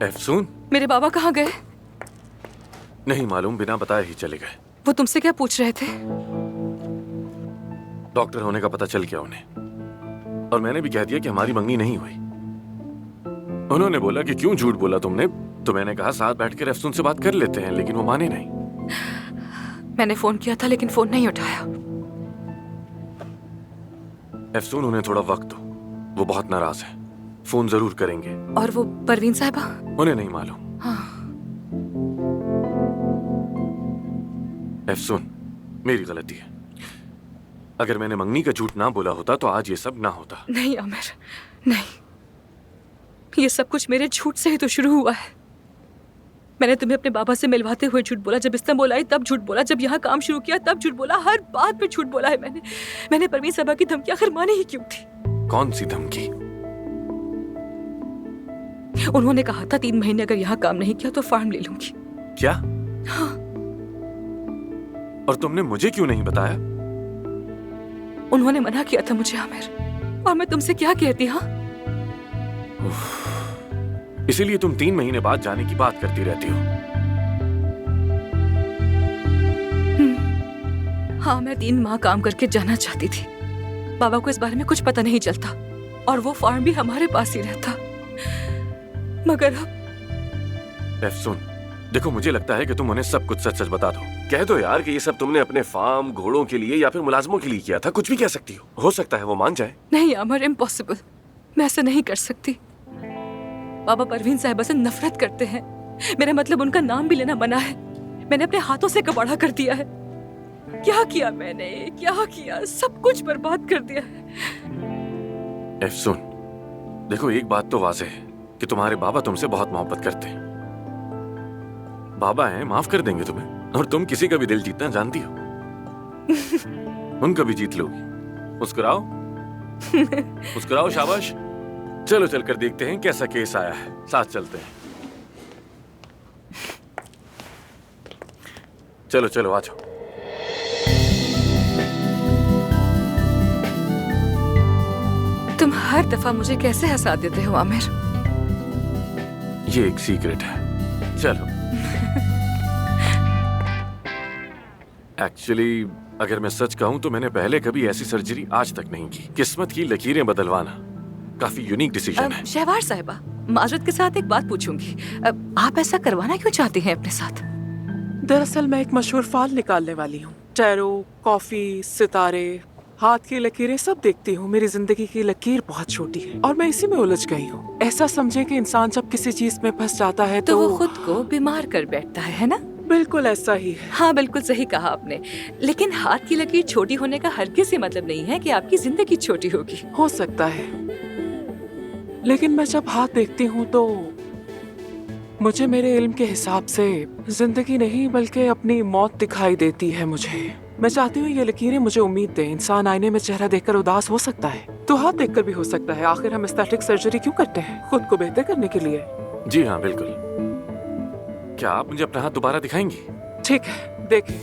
अफसून, मेरे बाबा कहाँ गए? नहीं मालूम, बिना बताए ही चले गए। वो तुमसे क्या पूछ रहे थे? डॉक्टर होने का पता चल गया उन्हें, और मैंने भी कह दिया कि हमारी मंगनी नहीं हुई। उन्होंने बोला कि क्यों झूठ बोला तुमने, तो मैंने कहा साथ बैठकर अफसून से बात कर लेते हैं, लेकिन वो माने नहीं। मैंने फोन किया था लेकिन फोन नहीं उठाया। अफसून, उन्हें थोड़ा वक्त दो, वो बहुत नाराज है। फोन जरूर करेंगे। और वो परवीन साहिबा? उन्हें नहीं मालूम। हाँ। अफसून, मेरी गलती है। अगर मैंने मंगनी का झूठ ना बोला होता तो आज ये सब ना होता। नहीं आमिर, नहीं, ये सब कुछ मेरे झूठ से ही तो शुरू हुआ है। मैंने तुम्हें अपने बाबा से मिलवाते हुए झूठ बोला, जब इस्तांबुल आई तब झूठ बोला, जब यहाँ काम शुरू किया तब झूठ बोला, हर बात पे झूठ बोला है मैंने परवीन साहिबा की धमकी आखिर मानी ही क्यों थी? कौन सी धमकी? उन्होंने कहा था 3 महीने अगर यहाँ काम नहीं किया तो फार्म ले लूंगी। क्या? हाँ। और तुमने मुझे क्यों नहीं बताया? उन्होंने मना किया था मुझे आमिर, और मैं तुमसे क्या कहती? हाँ, इसीलिए तुम 3 महीने बाद जाने की बात करती रहती हो। हाँ, मैं 3 माह काम करके जाना चाहती थी। बाबा को इस बारे में कुछ पता नहीं चलता, और वो फार्म भी हमारे पास ही रहता। मगर अब अफसून, देखो मुझे लगता है कि तुम उन्हें सब कुछ सच सच बता दो। कह दो यार कि ये सब तुमने अपने फार्म, घोड़ों के लिए या फिर मुलाजमों के लिए किया था। कुछ भी कह सकती हो सकता है वो मान जाए। नहीं आमिर, इम्पॉसिबल, मैं ऐसा नहीं कर सकती। बाबा परवीन साहिबा से नफरत करते हैं, मेरा मतलब उनका नाम भी लेना मना है। मैंने अपने हाथों से कबाड़ा कर दिया है। क्या किया मैंने, क्या किया? सब कुछ बर्बाद कर दिया है। अफसून, देखो एक बात तो वाज़ेह है कि तुम्हारे बाबा तुमसे बहुत मोहब्बत करते हैं। बाबा हैं, माफ कर देंगे तुम्हें, और तुम किसी का भी दिल जीतना जानती हो। उनका भी जीत लोगी। मुस्कुराओ, मुस्कुराओ, शाबाश। चलो चलकर देखते हैं कैसा केस आया है, साथ चलते हैं। चलो चलो आ जाओ। तुम हर दफा मुझे कैसे हंसा देते हो आमिर? ये एक सीक्रेट है। चलो। एक्चुअली अगर मैं सच कहूं तो मैंने पहले कभी ऐसी सर्जरी आज तक नहीं की। किस्मत की लकीरें बदलवाना काफी यूनिक डिसीजन है। शहवार साहिबा, माजरत के साथ एक बात पूछूंगी, आप ऐसा करवाना क्यों चाहती हैं अपने साथ? दरअसल मैं एक मशहूर फाल निकालने वाली हूँ। टैरो, कॉफी, सितारे, हाथ की लकीरें सब देखती हूँ। मेरी जिंदगी की लकीर बहुत छोटी है और मैं इसी में उलझ गई हूँ। ऐसा समझे कि इंसान जब किसी चीज में फंस जाता है तो वो खुद को बीमार कर बैठता है ना? बिल्कुल ऐसा ही है। हाँ, बिल्कुल सही कहा आपने। लेकिन हाथ की लकीर छोटी होने का हरगिज़ से मतलब नहीं है कि आपकी जिंदगी छोटी होगी। हो सकता है, लेकिन मैं जब हाथ देखती हूँ तो मुझे मेरे इल्म के हिसाब से जिंदगी नहीं बल्कि अपनी मौत दिखाई देती है मुझे। मैं चाहती हूँ ये लकीरें मुझे उम्मीद दें। इंसान आईने में चेहरा देखकर उदास हो सकता है तो हाथ देखकर भी हो सकता है। आखिर हम एस्थेटिक सर्जरी क्यों करते हैं? खुद को बेहतर करने के लिए। जी हाँ, बिल्कुल। क्या आप मुझे अपना हाथ दोबारा दिखाएंगी? ठीक है, देखिए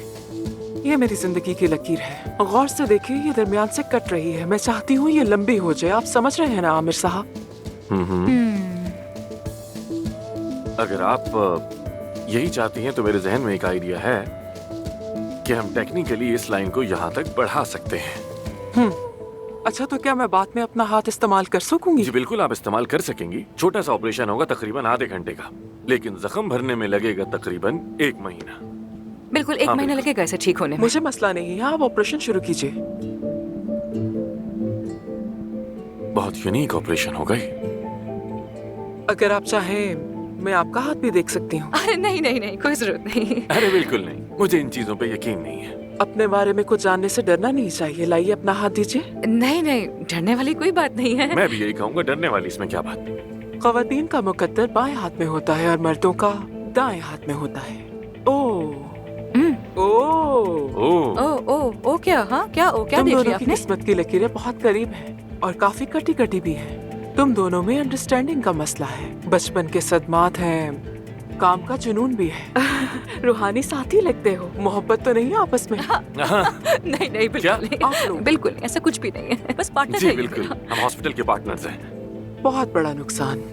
ये मेरी जिंदगी की लकीर है। गौर से देखिए, ये दरमियान से कट रही है। मैं चाहती हूँ ये लंबी हो जाए। आप समझ रहे हैं ना आमिर साहब? अगर आप यही चाहती हैं तो मेरे जहन में एक आइडिया है कि हम टेक्निकली इस लाइन को यहाँ तक बढ़ा सकते हैं। अच्छा, तो क्या मैं बाद में अपना हाथ इस्तेमाल कर सकूंगी? जी बिल्कुल, आप इस्तेमाल कर सकेंगी। छोटा सा ऑपरेशन होगा, तकरीबन आधे घंटे का, लेकिन जख्म भरने में लगेगा तकरीबन 1 महीना। बिल्कुल 1 महीना लगेगा इसे ठीक होने में। मुझे मसला नहीं है, आप ऑपरेशन शुरू कीजिए। बहुत यूनिक ऑपरेशन होगा। अगर आप चाहें मैं आपका हाथ भी देख सकती हूँ। अरे नहीं नहीं नहीं, कोई जरूरत नहीं। अरे बिल्कुल नहीं, मुझे इन चीजों पे यकीन नहीं है। अपने बारे में कुछ जानने से डरना नहीं चाहिए। लाइए अपना हाथ दीजिए। नहीं नहीं, डरने वाली कोई बात नहीं है। मैं भी यही कहूँगा, डरने वाली इसमें क्या बात। ख़वातीन का मुकद्दर बाएं हाथ में होता है और मर्दों का दाएं हाथ में होता है। ओ क्या? हाँ क्या? क्या तुम देख दोनों लिया की आपने? किस्मत की लकीरें बहुत करीब हैं और काफी कटी कटी भी हैं। तुम दोनों में अंडरस्टैंडिंग का मसला है। बचपन के सदमात हैं, काम का जुनून भी है। रूहानी साथी लगते हो। मोहब्बत तो नहीं है आपस में? हाँ, नहीं नहीं क्या? बिल्कुल आप नहीं, लोग? बिल्कुल नहीं, ऐसा कुछ भी नहीं है, बस पार्टनर जी है ये बिल्कुल, मेरा। हम हॉस्पिटल के पार्टनर्स हैं। बहुत बड़ा नुकसान।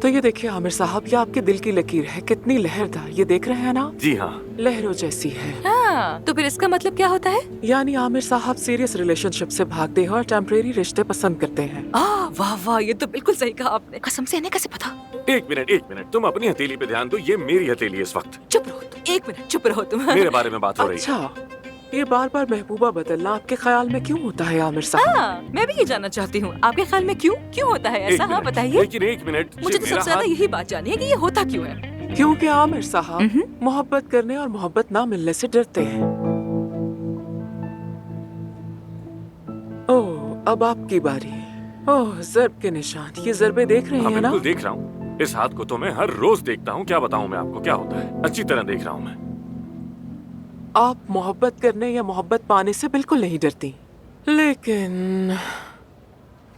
तो ये देखिए आमिर साहब, ये आपके दिल की लकीर है, कितनी लहरदार, ये देख रहे हैं ना? जी हाँ। लहरों जैसी है। हाँ, तो फिर इसका मतलब क्या होता है? यानी आमिर साहब सीरियस रिलेशनशिप से भागते हैं और टेम्परेरी रिश्ते पसंद करते हैं। वाह वाह, ये तो बिल्कुल सही कहा आपने। कसम से इन्हें कैसे पता? एक मिनट, तुम अपनी हथेली पे ध्यान दो, ये मेरी हथेली है इस वक्त। चुप रहो तुम, एक मिनट चुप रहो तुम। मेरे बारे में बात हो रही है। अच्छा, ये बार बार महबूबा बदलना आपके ख्याल में क्यों होता है आमिर साहब? हाँ, मैं भी ये जानना चाहती हूँ, आपके ख्याल में क्यों होता है ऐसा? हाँ बताइए। लेकिन एक मिनट, मुझे तो सबसे ज्यादा यही बात जाननी है कि ये होता क्यों है। क्योंकि आमिर साहब मोहब्बत करने और मोहब्बत ना मिलने से डरते हैं। ओह, अब आपकी बारी। ओह, ज़र्ब के निशान, ये ज़रबे देख रहे हाँ हैं ना? बिल्कुल देख रहा हूँ। इस हाथ को तो मैं हर रोज देखता हूँ, क्या बताऊँ मैं आपको क्या होता है, अच्छी तरह देख रहा हूँ मैं। आप मोहब्बत करने या मोहब्बत पाने से बिल्कुल नहीं डरती, लेकिन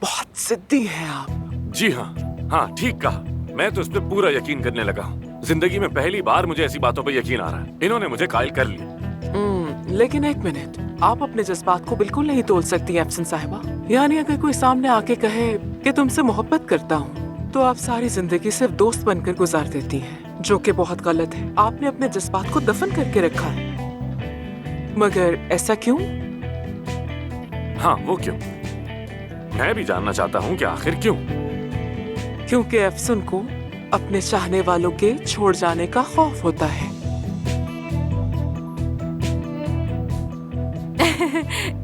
बहुत जिद्दी हैं आप। जी हाँ, हाँ ठीक कहा, मैं तो इस पे पूरा यकीन करने लगा हूँ। जिंदगी में पहली बार मुझे ऐसी बातों पे यकीन आ रहा है, इन्होंने मुझे कायल कर लिया। लेकिन एक मिनट, आप अपने जज्बात को बिल्कुल नहीं तोल सकती एफसन साहिबा। यानी अगर कोई सामने आके कहे कि तुमसे मोहब्बत करता हूँ, तो आप सारी जिंदगी सिर्फ दोस्त बनकर गुजार देती हैं, जो कि बहुत गलत है। आपने अपने जज्बात को दफन करके रखा है। मगर ऐसा क्यों? हाँ वो क्यों, मैं भी जानना चाहता हूँ कि आखिर क्यों। क्योंकि एफसन को अपने चाहने वालों के छोड़ जाने का खौफ होता है।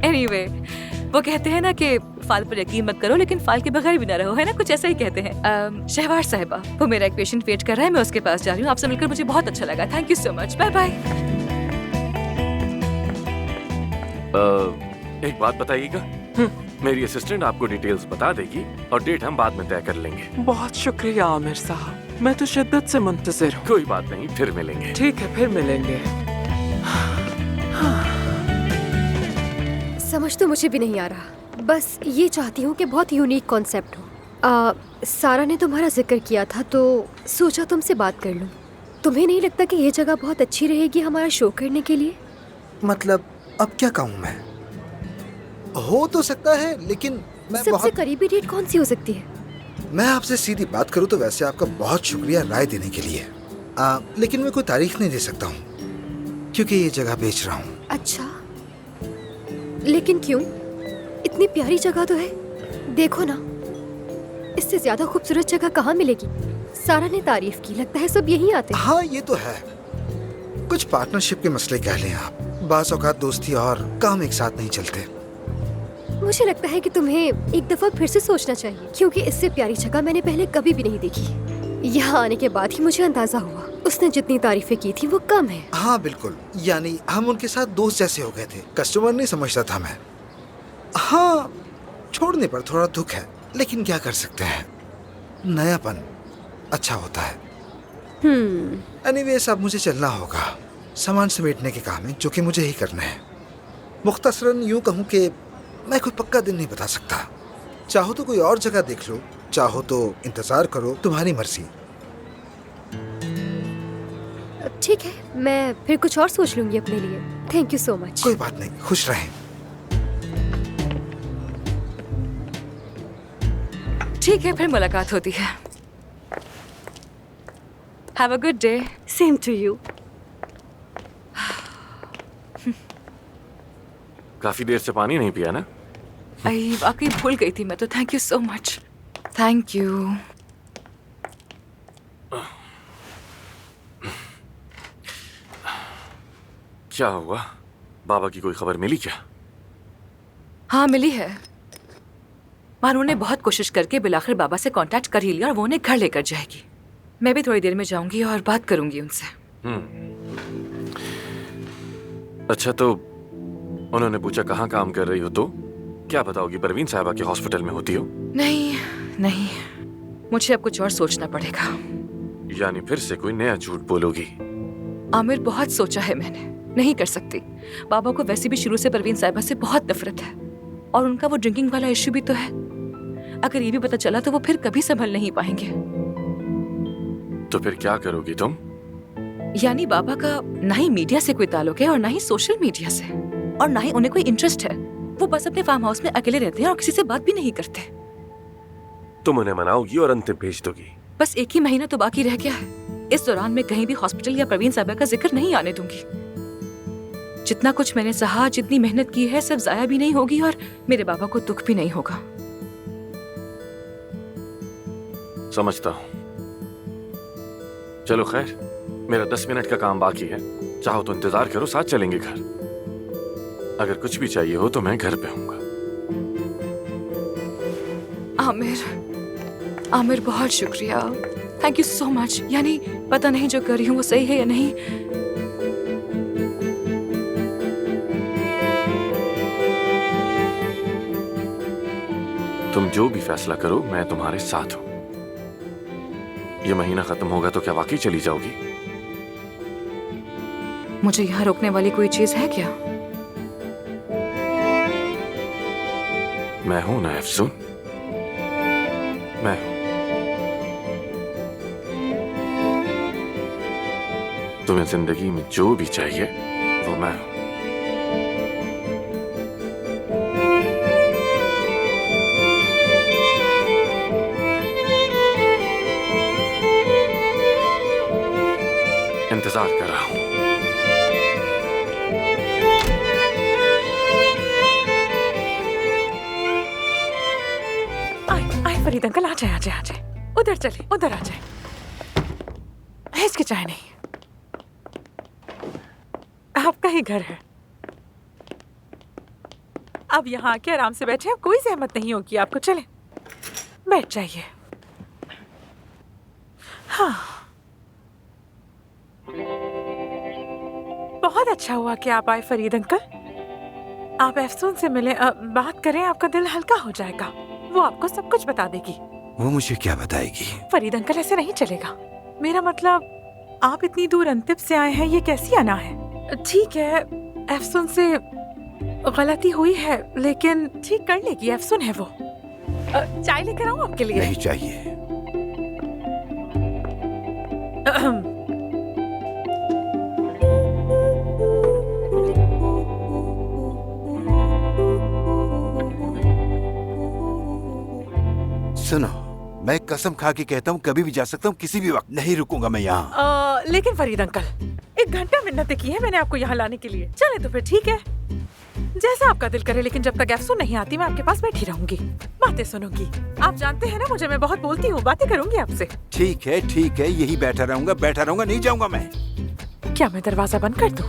Anyway, वो कहते हैं ना कि फाल पर यकीन मत करो लेकिन फाल के बगैर भी ना रहो, है ना? कुछ ऐसा ही कहते हैं। शहवार साहिबा, वो मेरा एक पेशेंट वेट कर रहा है, मैं उसके पास जा रही हूँ। आपसे मिलकर मुझे बहुत अच्छा लगा। Thank you so much, bye bye. एक बात बताइएगा, मेरी असिस्टेंट आपको डिटेल्स बता देगी और डेट हम बाद में तय कर लेंगे। बहुत शुक्रिया आमिर साहब, मैं तो शिद्दत से मुंतजिर हूँ। कोई बात नहीं, फिर मिलेंगे। ठीक है, फिर मिलेंगे। समझ तो मुझे भी नहीं आ रहा, बस ये चाहती हूँ कि बहुत यूनिक कॉन्सेप्ट हो। सारा ने तुम्हारा जिक्र किया था तो सोचा तुमसे बात कर लूँ। तुम्हें नहीं लगता कि ये जगह बहुत अच्छी रहेगी हमारा शो करने के लिए? मतलब अब क्या कहूँ मैं, हो तो सकता है लेकिन मैं सबसे करीबी डेट कौन सी हो सकती है? मैं आपसे सीधी बात करूँ तो वैसे आपका बहुत शुक्रिया राय देने के लिए, लेकिन मैं कोई तारीख नहीं दे सकता हूँ क्योंकि ये जगह बेच रहा हूँ। अच्छा, लेकिन क्यों? इतनी प्यारी जगह तो है, देखो ना, इससे ज्यादा खूबसूरत जगह कहाँ मिलेगी? सारा ने तारीफ की, लगता है सब यहीं आते हैं। हाँ ये तो है, कुछ पार्टनरशिप के मसले कह लें आप। बास औकात दोस्ती और काम एक साथ नहीं चलते। मुझे लगता है कि तुम्हें एक दफा फिर से सोचना चाहिए, क्योंकि इससे प्यारी जगह मैंने पहले कभी भी नहीं देखी। यहाँ आने के बाद ही मुझे अंदाजा हुआ उसने जितनी तारीफें की थी वो कम है। हाँ बिल्कुल, यानी हम उनके साथ दोस्त जैसे हो गए थे, कस्टमर नहीं समझता था मैं। हाँ, छोड़ने पर थोड़ा दुख है, लेकिन क्या कर सकते हैं, नयापन अच्छा होता है। एनीवेज अब मुझे चलना होगा, सामान समेटने के काम है जो कि मुझे ही करना है। मुख्तसरन यूँ कहूँ कि मैं कोई पक्का दिन नहीं बता सकता। चाहो तो कोई और जगह देख लो, चाहो तो इंतजार करो, तुम्हारी मर्जी। ठीक है, मैं फिर कुछ और सोच लूंगी अपने लिए। Thank you so much. कोई बात नहीं, खुश रहें। ठीक है, फिर मुलाकात होती है। Have a good day. Same to you. काफी देर से पानी नहीं पिया ना? आई वाकई भूल गई थी मैं तो। Thank you so much. Thank you. क्या हुआ, बाबा की कोई खबर मिली क्या? हाँ मिली है। मानू ने बहुत कोशिश करके बिलाखिर बाबा से कांटेक्ट कर ही लिया और वो उन्हें घर लेकर जाएगी। मैं भी थोड़ी देर में जाऊंगी और बात करूंगी उनसे। अच्छा, तो उन्होंने पूछा कहाँ काम कर रही हो, तो क्या बताओगी? परवीन साहिबा के हॉस्पिटल में होती हो? नहीं नहीं, मुझे अब कुछ और सोचना पड़ेगा। यानी फिर से कोई नया झूठ बोलोगी? आमिर, बहुत सोचा है मैंने, नहीं कर सकती। बाबा को वैसे भी शुरू से परवीन साहिबा से बहुत नफरत है और उनका वो ड्रिंकिंग वाला इश्यू भी तो है। अगर ये भी पता चला तो वो फिर कभी संभल नहीं पाएंगे। तो फिर क्या करोगी तुम? यानी बाबा का ना ही मीडिया से कोई ताल्लुक है और ना ही सोशल मीडिया से, और ना ही उन्हें कोई इंटरेस्ट है। वो बस अपने फार्म हाउस में अकेले रहते हैं और किसी से बात भी नहीं करते। तुम उन्हें मनाओगी और अंतिम भेज दोगी। बस 1 ही महीना तो बाकी रह गया है। इस दौरान मैं कहीं भी हॉस्पिटल या प्रवीण साहब का जिक्र नहीं आने दूंगी। जितना कुछ मैंने सहा, जितनी मेहनत की है, सब जाया भी नहीं होगी और मेरे बाबा को दुख भी नहीं होगा। समझता हूँ। चलो खैर, मेरा 10 मिनट का काम बाकी है। चाहो तो इंतजार करो, साथ चलेंगे घर। अगर कुछ भी चाहिए हो तो मैं घर पे हूँगा। आमिर बहुत शुक्रिया, थैंक यू सो मच। यानी पता नहीं जो कर रही हूँ वो सही है या नहीं। तुम जो भी फैसला करो, मैं तुम्हारे साथ हूँ। ये महीना खत्म होगा तो क्या वाकई चली जाओगी? मुझे यहाँ रोकने वाली कोई चीज है क्या? मैं हूं ना अफसून, मैं हूं। तुम्हें जिंदगी में जो भी चाहिए वो मैं हूं। इंतजार कर रहा हूं। आए फरीद अंकल, आ जाए आ जाए आ जाए। उधर चले, उधर आ जाए। हिचकिचाए नहीं, आपका ही घर है। अब यहाँ आके आराम से बैठे, कोई जहमत नहीं होगी आपको। चले बैठ जाइए। हाँ, बहुत अच्छा हुआ कि आप आए फरीद अंकल। आप अफसून से मिले, बात करें, आपका दिल हल्का हो जाएगा। वो आपको सब कुछ बता देगी। वो मुझे क्या बताएगी? फरीद अंकल, ऐसे नहीं चलेगा। मेरा मतलब, आप इतनी दूर अंतिम से आए हैं, ये कैसी आना है? ठीक है, अफसून से गलती हुई है, लेकिन ठीक कर लेगी। अफसून है वो। चाय लेकर आऊं आपके लिए? नहीं चाहिए। सुनो, मैं कसम खा के कहता हूँ कभी भी जा सकता हूँ, किसी भी वक्त नहीं रुकूंगा मैं यहाँ। लेकिन फरीद अंकल, 1 घंटा मिन्नतें की है मैंने आपको यहाँ लाने के लिए। चले तो फिर ठीक है, जैसा आपका दिल करे। लेकिन जब तक अफसून नहीं आती, मैं आपके पास बैठी रहूंगी, बातें सुनूंगी। आप जानते हैं ना मुझे, मैं बहुत बोलती हूँ, बातें करूंगी आपसे। ठीक है, यही बैठा रहूंगा, नहीं जाऊंगा मैं। क्या मैं दरवाजा बंद कर दूं?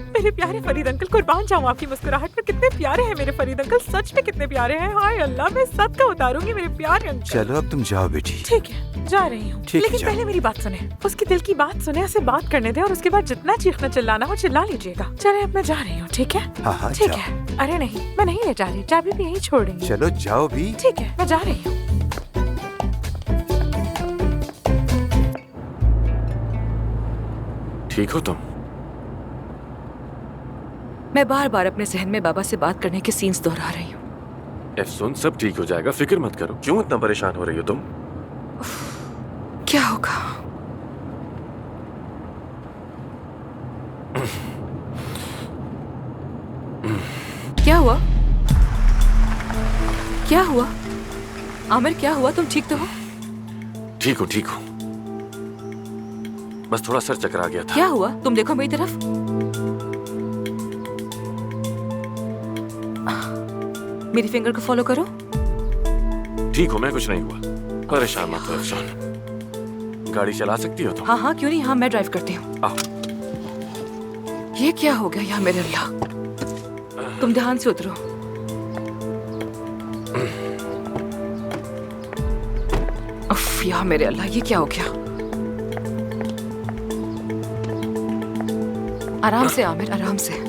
मेरे प्यारे फरीद अंकल, कुर्बान जाऊं आपकी मुस्कुराहट पर। कितने प्यारे हैं मेरे फरीद अंकल, सच में कितने प्यारे हैं। हाय अल्लाह, मैं सद का उतारूंगी मेरे प्यारे अंकल। चलो अब तुम जाओ बेटी। ठीक है, जा रही हूँ। ठीक है, लेकिन जाओ। पहले मेरी बात सुने, उसकी दिल की बात सुने, उसे बात करने दे, और उसके बाद जितना चीखना चिल्लाना हो चिल्ला लीजिएगा। चले, अब मैं जा रही हूँ। ठीक है? हाँ, ठीक जाओ। है। अरे नहीं, मैं नहीं ले जा रही, चाबी भी यहीं छोड़ देंगी। चलो जाओ भी। ठीक है, मैं जा रही हूँ। ठीक हो तुम? मैं बार बार अपने जहन में बाबा से बात करने के सीन्स दोहरा रही हूँ। अफसून, सब ठीक हो जाएगा, फिक्र मत करो। क्यों इतना परेशान हो रही हो तुम? क्या होगा? क्या हुआ? क्या हुआ? आमिर, क्या हुआ? तुम ठीक तो हो? ठीक हूँ। बस थोड़ा सर चकरा गया था। क्या हुआ? तुम देखो मेरी तरफ। मेरी फिंगर को फॉलो करो। ठीक हूँ मैं, कुछ नहीं हुआ। परेशान मत हो अफसून। गाड़ी चला सकती हो तुम? हाँ हाँ, क्यों नहीं। हाँ, मैं ड्राइव करती हूँ। आओ। ये क्या हो गया या मेरे अल्लाह? तुम ध्यान से उतरो। उफ, या मेरे अल्लाह, ये क्या हो गया? आराम से आमिर, आराम से।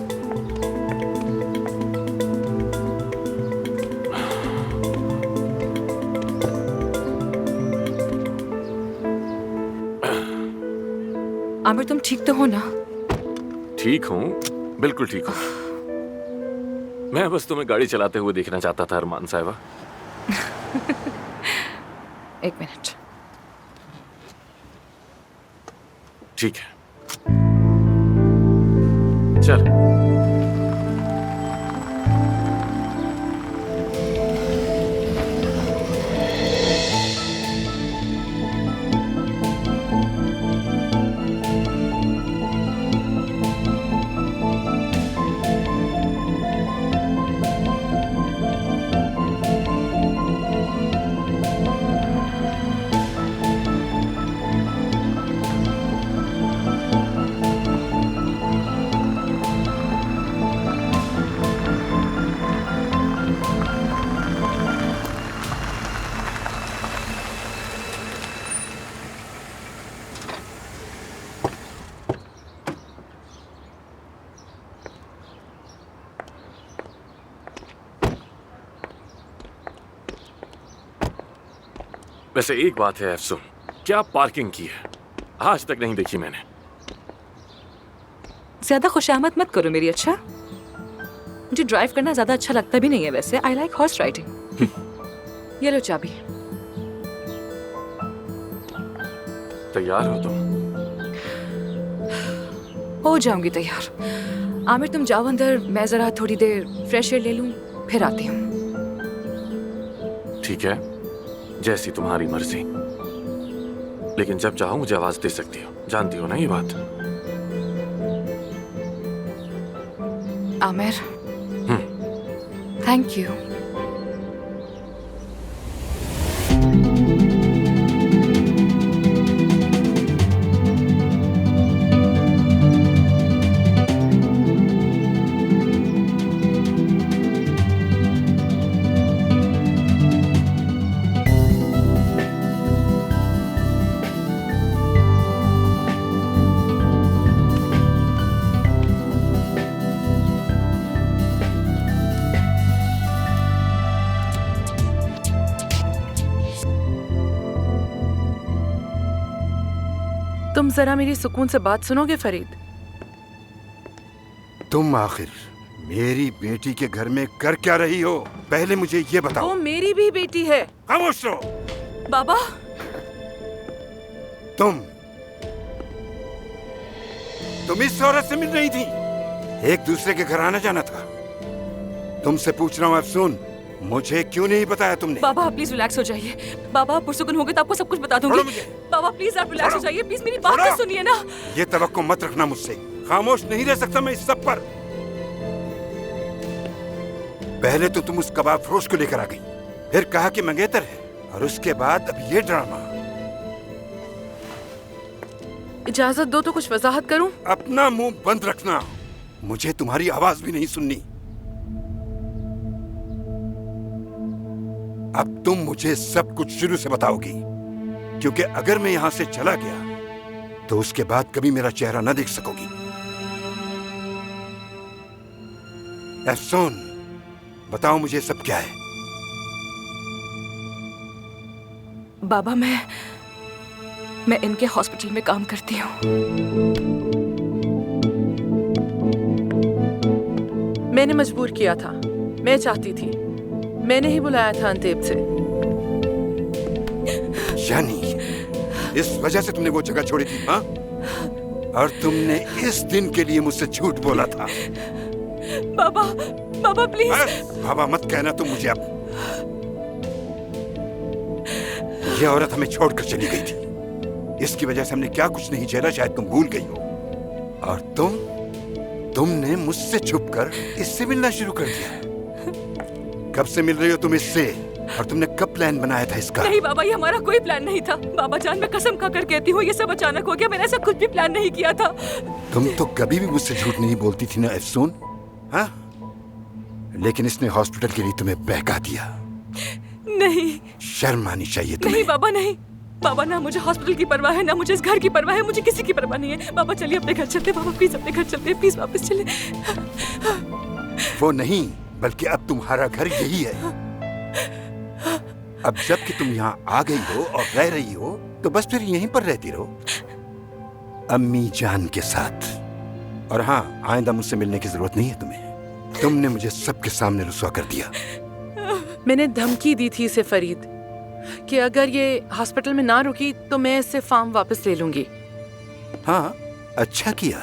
आमिर, तुम ठीक तो हो ना? ठीक हूँ, बिल्कुल ठीक हूँ। मैं बस तुम्हें गाड़ी चलाते हुए देखना चाहता था अरमान साहिबा। 1 मिनट। ठीक है, चल। वैसे एक बात है अफसोन, क्या पार्किंग की है, आज तक नहीं देखी मैंने। ज्यादा खुशामद मत करो मेरी, अच्छा? मुझे ड्राइव करना ज्यादा अच्छा लगता भी नहीं है वैसे। I like horse riding. ये लो चाबी। तैयार हो तुम? हो जाऊंगी तैयार। आमिर तुम जाओ अंदर, मैं जरा थोड़ी देर फ्रेश एयर ले लूं, फिर आती हूँ। ठीक है, जैसी तुम्हारी मर्जी, लेकिन जब चाहो मुझे आवाज दे सकती हो, जानती हो ना ये बात। Aamir, thank you. तुम जरा मेरी सुकून से बात सुनोगे फरीद? तुम आखिर मेरी बेटी के घर में कर क्या रही हो? पहले मुझे ये बताओ। वो मेरी भी बेटी है। खामोश रहो। बाबा, तुम इस औरत से मिल रही थी, एक दूसरे के घर आना जाना था। तुमसे पूछ रहा हूँ अफसून, मुझे क्यों नहीं बताया तुमने? बाबा आप प्लीज रिलैक्स हो जाइए। बाबा आप पुरसुकून होंगे तो आपको सब कुछ बता दूंगी। बाबा प्लीज आप रिलैक्स हो जाइए, प्लीज मेरी बात तो सुनिए ना। ये तवक्को मत रखना मुझसे, खामोश नहीं रह सकता मैं इस सब पर। पहले तो तुम उस कबाब फरोश को लेकर आ गई, फिर कहा कि मंगेतर है, और उसके बाद अब ये ड्रामा। इजाजत दो तो कुछ वजाहत करूं? अपना मुंह बंद रखना, मुझे तुम्हारी आवाज भी नहीं सुननी। अब तुम मुझे सब कुछ शुरू से बताओगी, क्योंकि अगर मैं यहां से चला गया तो उसके बाद कभी मेरा चेहरा न देख सकोगी। अफसून, बताओ मुझे सब क्या है? बाबा मैं इनके हॉस्पिटल में काम करती हूँ। मैंने मजबूर किया था, मैं चाहती थी, मैंने ही बुलाया था अंतेब से। यानी इस वजह से तुमने वो जगह छोड़ी थी, हाँ? और तुमने इस दिन के लिए मुझसे झूठ बोला था। बाबा प्लीज। बाबा मत कहना तुम मुझे अब। ये औरत हमें छोड़कर चली गई थी, इसकी वजह से हमने क्या कुछ नहीं झेला, शायद तुम भूल गई हो। और तुमने मुझसे छुपकर इससे मिलना शुरू कर दिया। कब से मिल रही हो तुम इससे? और तुमने कब प्लान बनाया था इसका? नहीं बाबा, ये हमारा कोई प्लान नहीं था। बाबा जान, मैं कसम खाकर कहती हूँ, ये सब अचानक हो गया। मैंने ऐसा कुछ भी प्लान नहीं किया था। तुम तो कभी भी मुझसे झूठ नहीं बोलती थी ना अफसून, हाँ? लेकिन इसने हॉस्पिटल के लिए तुम्हें बहका दिया। नहीं, शर्म आनी चाहिए तुम्हें। नहीं बाबा नहीं। बाबा ना मुझे हॉस्पिटल की परवाह है, ना मुझे इस घर की परवाह है, मुझे किसी की परवाह नहीं है। बाबा चलिए अपने घर चलते। बाबा प्लीज अपने घर चलते, प्लीज वापस चले। वो नहीं, बल्कि अब तुम्हारा घर यही है। अब जब कि तुम यहाँ आ गई हो और रह रही हो, तो बस फिर यहीं पर रहती रहो, अम्मी जान के साथ। और हाँ, आइंदा मुझसे मिलने की जरूरत नहीं है तुम्हें। तुमने मुझे सबके सामने रुसवा कर दिया। मैंने धमकी दी थी इसे फरीद कि अगर ये हॉस्पिटल में ना रुकी तो मैं इससे फार्म वापस ले लूंगी। हाँ, अच्छा किया।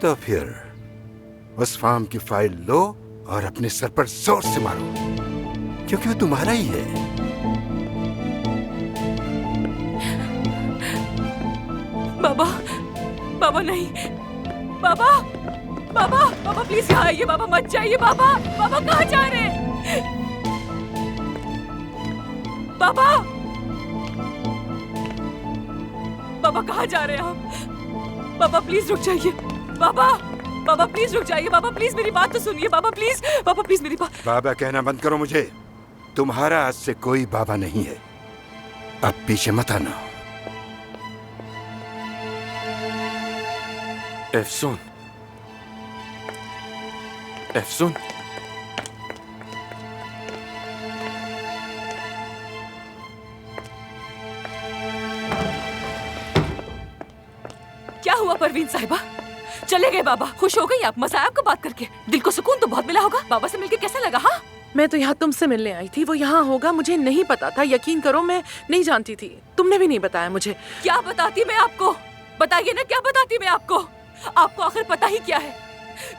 तो फिर उस फार्म की फाइल लो और अपने सर पर जोर से मारो, क्योंकि वो तुम्हारा ही है। बाबा, बाबा नहीं, बाबा, बाबा, बाबा प्लीज यहाँ आइए, बाबा मत जाइए, बाबा, बाबा कहाँ जा रहे हैं? बाबा, बाबा कहाँ जा रहे हैं आप? बाबा प्लीज रुक जाइए, बाबा, बाबा प्लीज रुक जाइए, बाबा प्लीज मेरी बात तो सुनिए, बाबा प्लीज, बाबा प्लीज मेरी बात। बाबा कहना बंद करो मुझे। तुम्हारा आज से कोई बाबा नहीं है। अब पीछे मत आना। एफसून, एफसून, क्या हुआ परवीन साहिबा? चले गए बाबा? खुश हो गई आप? मजा आया आपको बात करके? दिल को सुकून तो बहुत मिला होगा। बाबा से मिलके कैसा लगा? हाँ, मैं तो यहाँ तुमसे मिलने आई थी, वो यहाँ होगा मुझे नहीं पता था। यकीन करो मैं नहीं जानती थी, तुमने भी नहीं बताया मुझे। क्या बताती मैं आपको? बताइए ना, क्या बताती मैं आपको? आपको आखिर पता ही क्या है?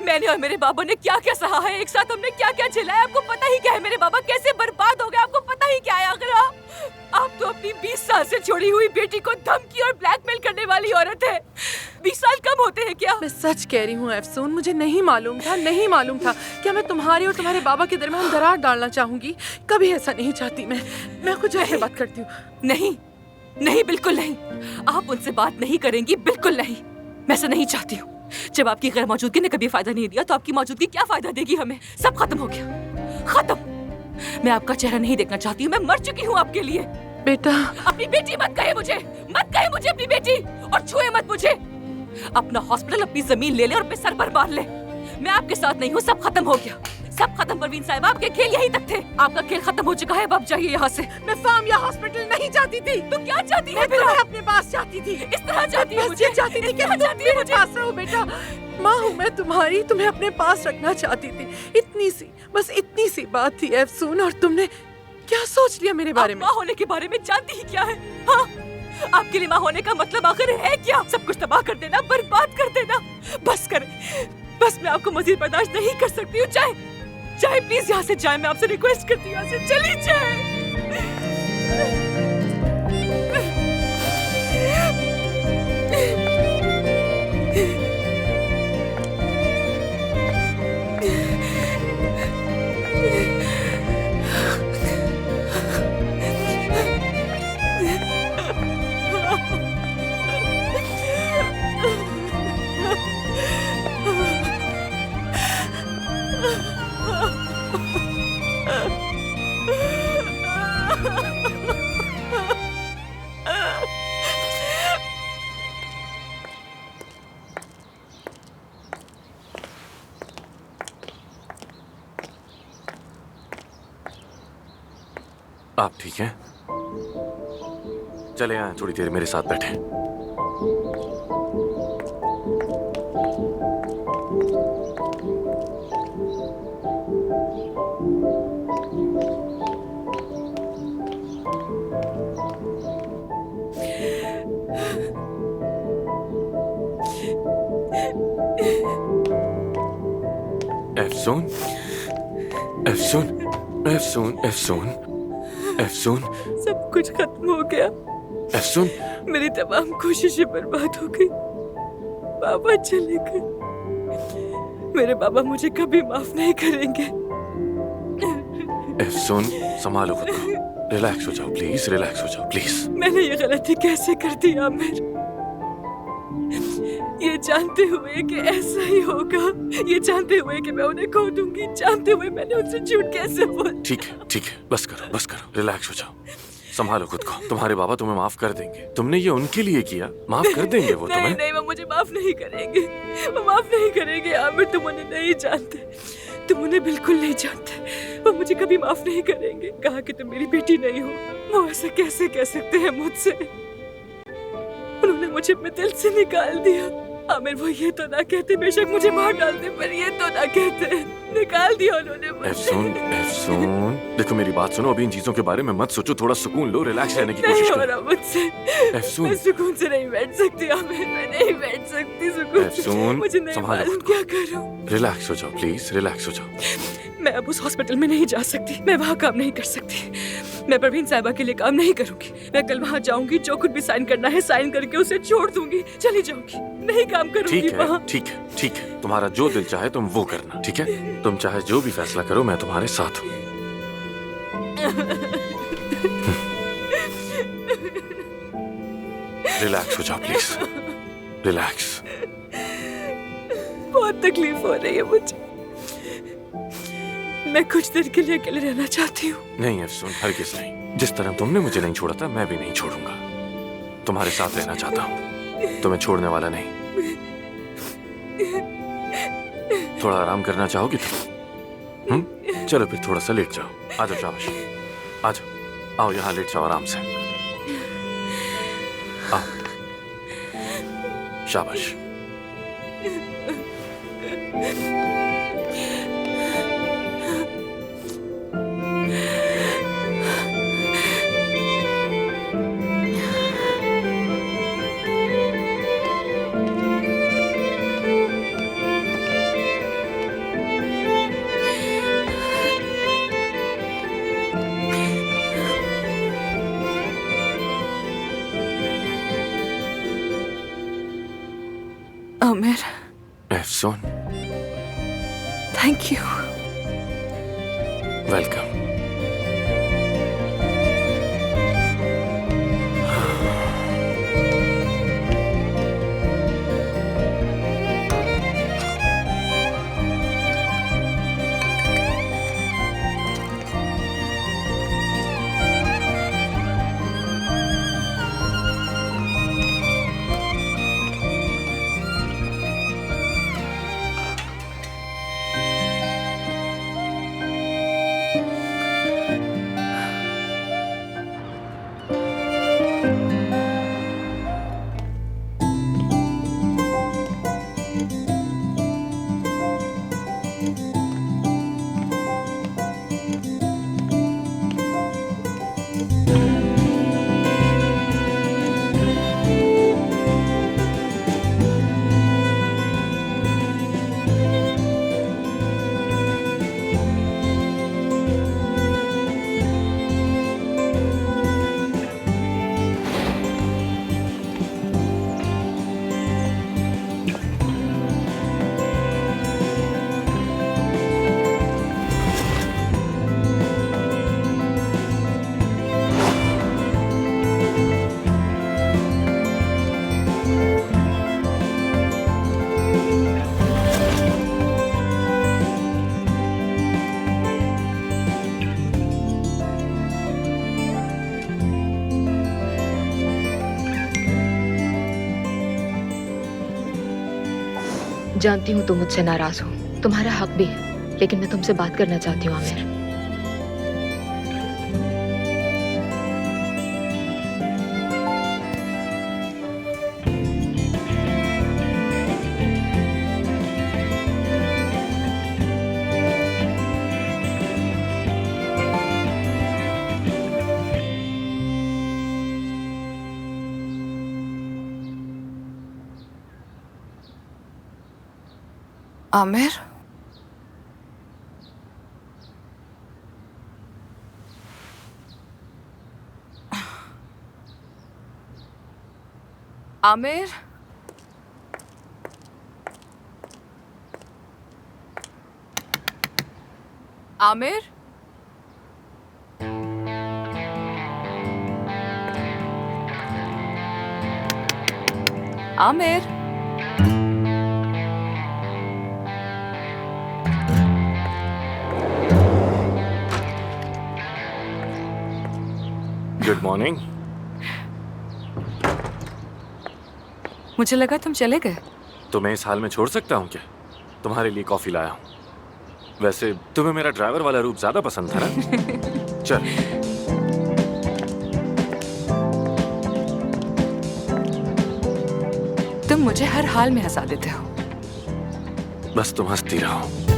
मैंने और मेरे बाबा ने क्या क्या सहा है, एक साथ हमने क्या क्या झेला है, आपको पता ही क्या है? मेरे बाबा कैसे बर्बाद हो गए, आपको पता ही क्या है? आखिर आप तो अपनी 20 साल से छोड़ी हुई बेटी को धमकी और ब्लैकमेल करने वाली औरत है। 20 साल कम होते हैं क्या? मैं सच कह रही हूँ एफसून, मुझे नहीं मालूम था, नहीं मालूम था। क्या मैं तुम्हारे और तुम्हारे बाबा के दरमियान दरार डालना चाहूंगी? कभी ऐसा नहीं चाहती मैं कुछ ऐसे बात करती हूँ। नहीं, नहीं, बिल्कुल नहीं। आप उनसे बात नहीं करेंगी, बिल्कुल नहीं। मैं ऐसा नहीं चाहती हूँ। जब आपकी गैर मौजूदगी ने कभी फायदा नहीं दिया, तो आपकी मौजूदगी क्या फायदा देगी हमें? सब खत्म हो गया, खत्म। मैं आपका चेहरा नहीं देखना चाहती हूँ। मैं मर चुकी हूँ आपके लिए। बेटा, अपनी बेटी मत कहे मुझे, मत कहे मुझे अपनी बेटी, और छुए मत मुझे। अपना हॉस्पिटल, अपनी जमीन ले ले और अपने सर पर बांध ले। मैं आपके साथ नहीं हूँ, सब खत्म हो गया, सब खत्म। परवीन साहिबा, आपके खेल यहीं तक थे, आपका खेल खत्म हो चुका है। अब आप जाइए यहाँ से। मैं फार्म या हॉस्पिटल नहीं चाहती थी। तो क्या चाहती है? मैं तुम्हें अपने पास चाहती थी। इस तरह चाहती है मुझे? चाहती थी कि तुम मेरे पास रहो। बेटा, माँ हूँ मैं तुम्हारी, तुम्हें अपने पास रखना चाहती थी। इतनी सी, बस इतनी सी बात थी एफसून, और तुमने क्या सोच लिया मेरे बारे में? माँ होने के बारे में जानती ही क्या है? हाँ, आपके लिए माँ होने का मतलब आखिर है क्या? सब कुछ तबाह कर देना, बर्बाद कर देना। बस करें, बस मैं आपको मजीद बर्दाश्त नहीं कर सकती हूँ। चाहे प्लीज यहाँ से जाए, मैं आपसे रिक्वेस्ट करती हूँ, यहाँ से चली जाए। आप ठीक हैं? चले आए, थोड़ी देर मेरे साथ बैठे। एफसून, एफसून, एफसून, एफसून, एफसून, सब कुछ खत्म हो गया। एफसून, मेरी तमाम कोशिशें बर्बाद हो गई। बाबा चले गए। मेरे बाबा मुझे कभी माफ नहीं करेंगे। एफसून, संभालो खुद को। रिलैक्स हो जाओ प्लीज, रिलैक्स हो जाओ प्लीज। मैंने ये गलती कैसे कर दी आमिर? ये जानते हुए कि ऐसा ही होगा, ये जानते हुए कि मैं उन्हें खो दूंगी, जानते हुए मैंने उनसे झूठ कैसे बोला? ठीक है, ठीक है, बस करो, बस करो, रिलैक्स हो जाओ, संभालो खुद को। तुम्हारे बाबा तुम्हें माफ कर देंगे। तुमने ये उनके लिए किया, माफ कर देंगे वो तुम्हें। नहीं, वो मुझे माफ नहीं करेंगे, वो माफ नहीं करेंगे आमिर। तुम उन्हें नहीं जानते, तुम उन्हें बिल्कुल नहीं जानते। वो मुझे कभी माफ नहीं करेंगे। कहा कि तुम मेरी बेटी नहीं हो, वो ऐसा कैसे कह सकते हैं मुझसे? उन्होंने मुझे अपने दिल से निकाल दिया। आमिर वो ये तो ना कहते, बेशक मुझे मार डालते, पर ये तो ना कहते। निकाल दिया उन्होंने मुझे। एफसून, देखो मेरी बात सुनो, अभी इन चीजों के बारे में मत सोचो, थोड़ा सुकून लो, रिलैक्स रहने की नहीं कोशिश हो करो। रहा मुझसे। एफसून। मैं सुकून से नहीं बैठ सकती आमिर, मैं नहीं बैठ सकती सुकून से। एफसून, मुझे नहीं संभालो मालूम खुद को। क्या करूं। रिलैक्स हो जाओ प्लीज, रिलैक्स हो जाओ। मैं अब उस हॉस्पिटल में नहीं जा सकती, मैं वहाँ काम नहीं कर सकती। मैं परवीन साहिबा के लिए काम नहीं करूंगी। मैं कल वहाँ जाऊंगी, जो कुछ भी साइन करना है साइन करके उसे छोड़ दूंगी, चली जाऊंगी, नहीं काम करूंगी ठीक है, वहाँ। ठीक है, ठीक है, तुम्हारा जो दिल चाहे तुम वो करना, ठीक है? तुम चाहे जो भी फैसला करो, मैं तुम्हारे साथ हूँ। रिलैक्स हो जाओ प्लीज, रिलैक्स। बहुत तकलीफ हो रही है मुझे, मैं कुछ देर के लिए अकेले रहना चाहती हूँ। नहीं अफसून, हरगिज़ नहीं। जिस तरह तुमने मुझे नहीं छोड़ा था, मैं भी नहीं छोड़ूंगा। तुम्हारे साथ रहना चाहता हूँ, तुम्हें छोड़ने वाला नहीं। थोड़ा आराम करना चाहोगी तुम? चलो फिर थोड़ा सा लेट जाओ। आ जाओ, शाबाश, आ जाओ, आओ यहाँ लेट जाओ आराम से। आओ, शाबाश। आमिर, एफसून, थैंक यू। वेलकम। जानती हूँ तुम मुझसे नाराज हो, तुम्हारा हक भी है, लेकिन मैं तुमसे बात करना चाहती हूँ आमिर। Aamir, Aamir, Aamir, Aamir, good morning. मुझे लगा तुम चले गए। तुम्हें इस हाल में छोड़ सकता हूँ क्या? तुम्हारे लिए कॉफी लाया हूँ। वैसे तुम्हें मेरा ड्राइवर वाला रूप ज्यादा पसंद था ना? चल। तुम तुम मुझे हर हाल में हंसा देते हो। बस तुम हंसती रहो।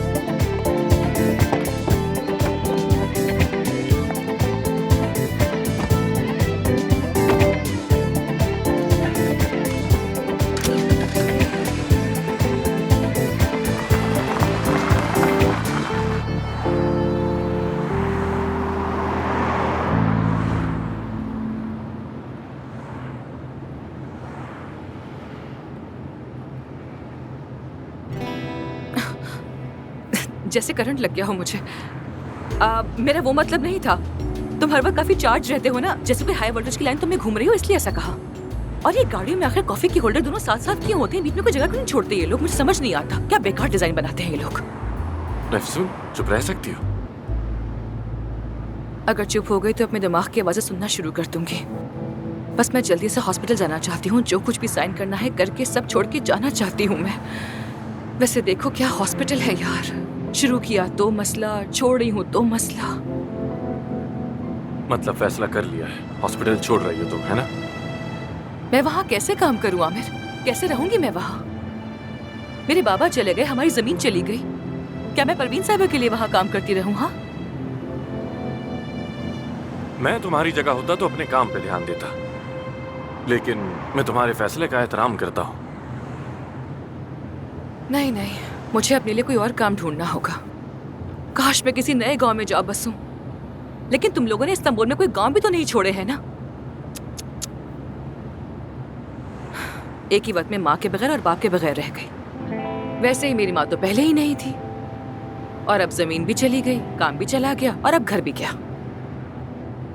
जैसे करंट लग गया हो मुझे। मेरा वो मतलब नहीं था। तुम हर वक्त काफी चार्ज रहते हो ना, जैसे कोई हाई वोल्टेज की लाइन तुम में घूम रही हो, इसलिए ऐसा कहा। और ये गाड़ियों में आखिर कॉफी की होल्डर दोनों साथ साथ क्यों होते हैं? बीच में कोई जगह क्यों नहीं छोड़ते ये लोग? मुझे समझ नहीं आता, क्या बेकार डिजाइन बनाते हैं ये लोग। अफसून, चुप रह सकती हो? अगर चुप हो गई तो अपने दिमाग की आवाजें सुनना शुरू कर दूंगी। बस मैं जल्दी से हॉस्पिटल जाना चाहती हूँ। जो कुछ भी साइन करना है करके सब छोड़ के जाना चाहती हूँ मैं। वैसे देखो क्या हॉस्पिटल है यार। शुरू किया तो मसला, छोड़ रही हूँ तो मसला। मतलब फैसला कर लिया है, हॉस्पिटल छोड़ रही हो तुम, है ना? मैं वहाँ कैसे काम करूँ आमिर? कैसे रहूंगी मैं वहाँ? मेरे बाबा चले गए, हमारी जमीन चली गई। क्या मैं परवीन साहिबा के लिए वहाँ काम करती रहूँ? हाँ, मैं तुम्हारी जगह होता तो अपने काम पे ध्यान देता, लेकिन मैं तुम्हारे फैसले का एहतराम करता हूँ। नहीं नहीं, मुझे अपने लिए कोई और काम ढूंढना होगा। काश मैं किसी नए गांव में जा बसूं। लेकिन तुम लोगों ने इस्तांबुल में कोई गांव भी तो नहीं छोड़े हैं ना। एक ही वक्त में माँ के बगैर और बाप के बगैर रह गई। वैसे ही मेरी माँ तो पहले ही नहीं थी, और अब जमीन भी चली गई, काम भी चला गया, और अब घर भी गया।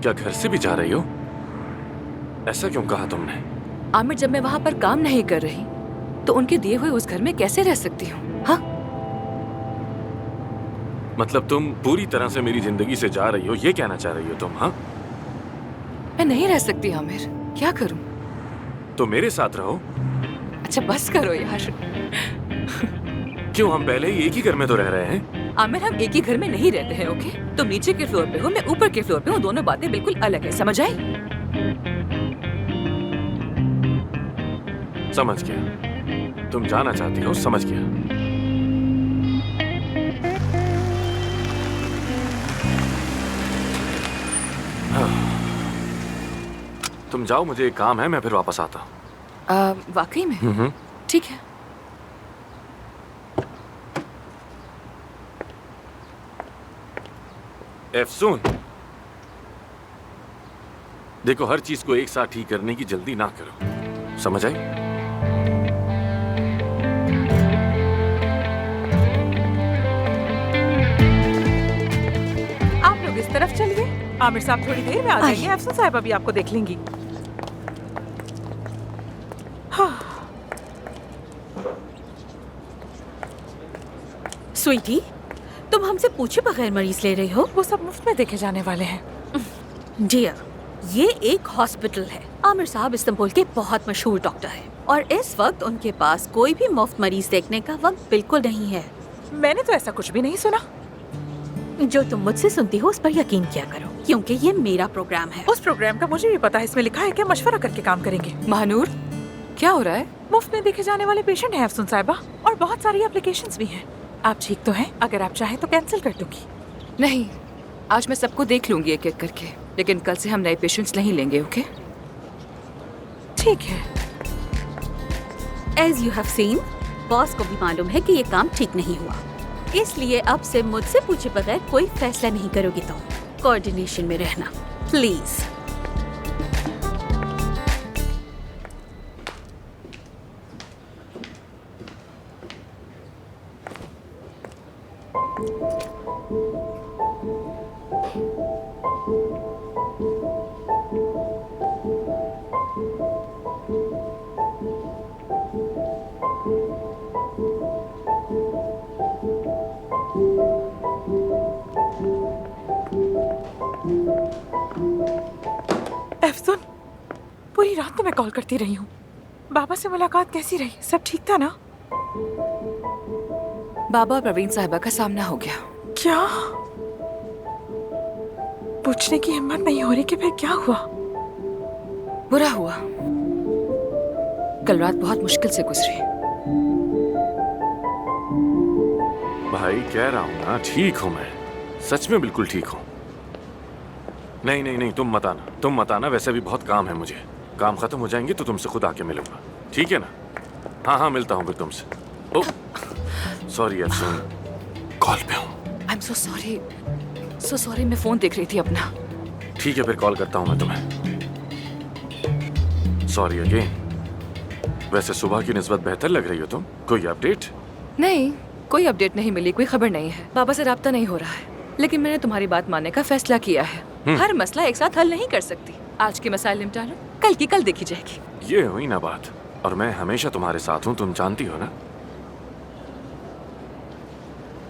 क्या घर से भी जा रही हो? ऐसा क्यों कहा तुमने? आमिर, जब मैं वहां पर काम नहीं कर रही तो उनके दिए हुए उस घर में कैसे रह सकती हूँ? हाँ, मतलब तुम पूरी तरह से मेरी जिंदगी से जा रही हो, ये कहना चाह रही हो तुम? हाँ, मैं नहीं रह सकती आमिर, क्या करूँ? तो मेरे साथ रहो। अच्छा बस करो यार। क्यों, हम पहले ही एक ही घर में तो रह रहे हैं। आमिर, हम एक ही घर में नहीं रहते हैं, ओके? तुम नीचे के फ्लोर पे हो, मैं ऊपर के फ्लोर पे हूँ। दोनों बातें बिल्कुल अलग है, समझ आई? समझ गया, तुम जाना चाहती हो, समझ गया। तुम जाओ, मुझे एक काम है, मैं फिर वापस आता हूँ। वाकई में? ठीक है। एफसून, देखो, हर चीज को एक साथ ठीक करने की जल्दी ना करो, समझ आई? आप लोग इस तरफ चलिए, आमिर साहब थोड़ी देर में आ जाएंगे। अफसून साहिबा भी आपको देख लेंगी। हाँ। स्वीटी, तुम हमसे पूछे बगैर मरीज ले रही हो? वो सब मुफ्त में देखे जाने वाले हैं। डियर, ये एक हॉस्पिटल है। आमिर साहब इस्तांबुल के बहुत मशहूर डॉक्टर हैं और इस वक्त उनके पास कोई भी मुफ्त मरीज देखने का वक्त बिल्कुल नहीं है। मैंने तो ऐसा कुछ भी नहीं सुना। जो तुम मुझसे सुनती हो उस पर यकीन किया करो, क्योंकि ये मेरा प्रोग्राम है। उस प्रोग्राम का मुझे भी पता है, इसमें लिखा है कि मशवरा करके काम करेंगे। महानूर, क्या हो रहा है? मुफ्त में देखे जाने वाले पेशेंट हैं अफसून साहिबा, और बहुत सारी एप्लीकेशंस भी हैं। आप ठीक तो हैं? अगर आप चाहें तो कैंसिल कर दूंगी। नहीं, आज मैं सबको देख लूंगी एक एक करके, लेकिन कल से हम नए पेशेंट्स नहीं लेंगे, ओके? ठीक है। As you have seen, boss को भी मालूम है कि ये काम ठीक नहीं हुआ, इसलिए अब से मुझसे पूछे बगैर कोई फैसला नहीं करोगी तुम। कोऑर्डिनेशन में रहना प्लीज। अफसून, पूरी रात तो मैं कॉल करती रही हूँ। बाबा से मुलाकात कैसी रही? सब ठीक था ना? बाबा और प्रवीण साहिबा का सामना हो गया। क्या? पूछने की हिम्मत नहीं हो रही कि फिर क्या हुआ? बुरा हुआ। कल रात बहुत मुश्किल से गुजरी। भाई कह रहा हूँ ना, ठीक हूँ मैं, सच में बिल्कुल ठीक हूँ। नहीं नहीं नहीं, तुम मत आना, वैसे भी बहुत काम है मुझे। काम खत्म हो जाएंगे तो तुमसे खुद आके मिलूंगा, ठीक है ना? हाँ हाँ, मिलता हूँ फिर तुमसे। ओह सॉरी अफसून, कॉल पे हूँ। आई एम सो सॉरी, मैं फोन देख रही थी अपना। ठीक है, फिर कॉल करता हूँ मैं तुम्हें। Sorry again. वैसे सुबह की निस्बत बेहतर लग रही हो तुम। कोई अपडेट? नहीं, कोई अपडेट नहीं मिली, कोई खबर नहीं है। बाबा से राब्ता नहीं हो रहा है, लेकिन मैंने तुम्हारी बात मानने का फैसला किया है। हर मसला एक साथ हल नहीं कर सकती। आज के मसाइल निपटा लो, कल की कल देखी जाएगी। ये हुई ना बात। और मैं हमेशा तुम्हारे साथ हूँ, तुम जानती हो ना।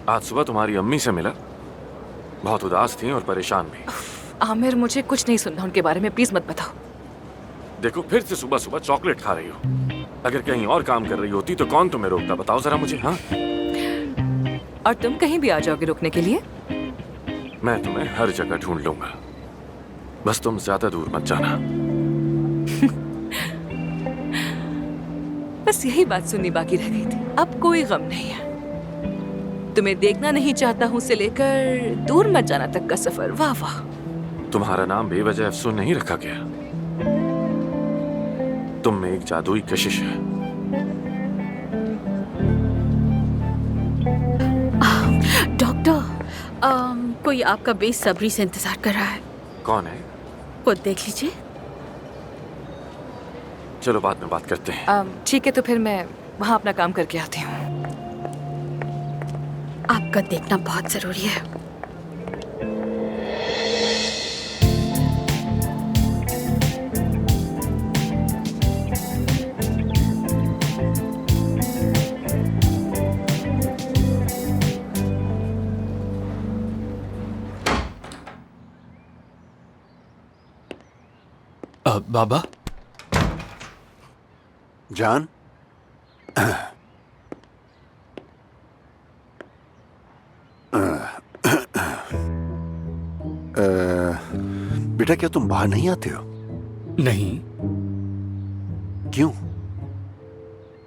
आज सुबह तुम्हारी अम्मी से मिला, बहुत उदास थी और परेशान भी। आमिर, मुझे कुछ नहीं सुनना उनके बारे में, प्लीज मत बताओ। देखो, फिर से सुबह सुबह चॉकलेट खा रही हो। अगर कहीं और काम कर रही होती तो कौन तुम्हें रोकता, बताओ जरा मुझे। हाँ, और तुम कहीं भी आ जाओगे रुकने के लिए? मैं तुम्हें हर जगह ढूंढ लूंगा, बस तुम ज्यादा दूर मत जाना। बस यही बात सुननी बाकी रह गई थी। अब कोई गम नहीं है। तुम्हें देखना नहीं चाहता हूँ से लेकर दूर मत जाना तक का सफर। वाह वाह। तुम्हारा नाम बेवजह अफसून नहीं रखा गया। तुम में एक जादुई कशिश है। डॉक्टर, कोई आपका बेसब्री से इंतजार कर रहा है। कौन है? खुद देख लीजिए। चलो बाद में बात करते हैं। ठीक है, तो फिर मैं वहाँ अपना काम करके आती हूँ। आपका देखना बहुत जरूरी है। बाबा जान, बेटा क्या तुम बाहर नहीं आते हो? नहीं। क्यों?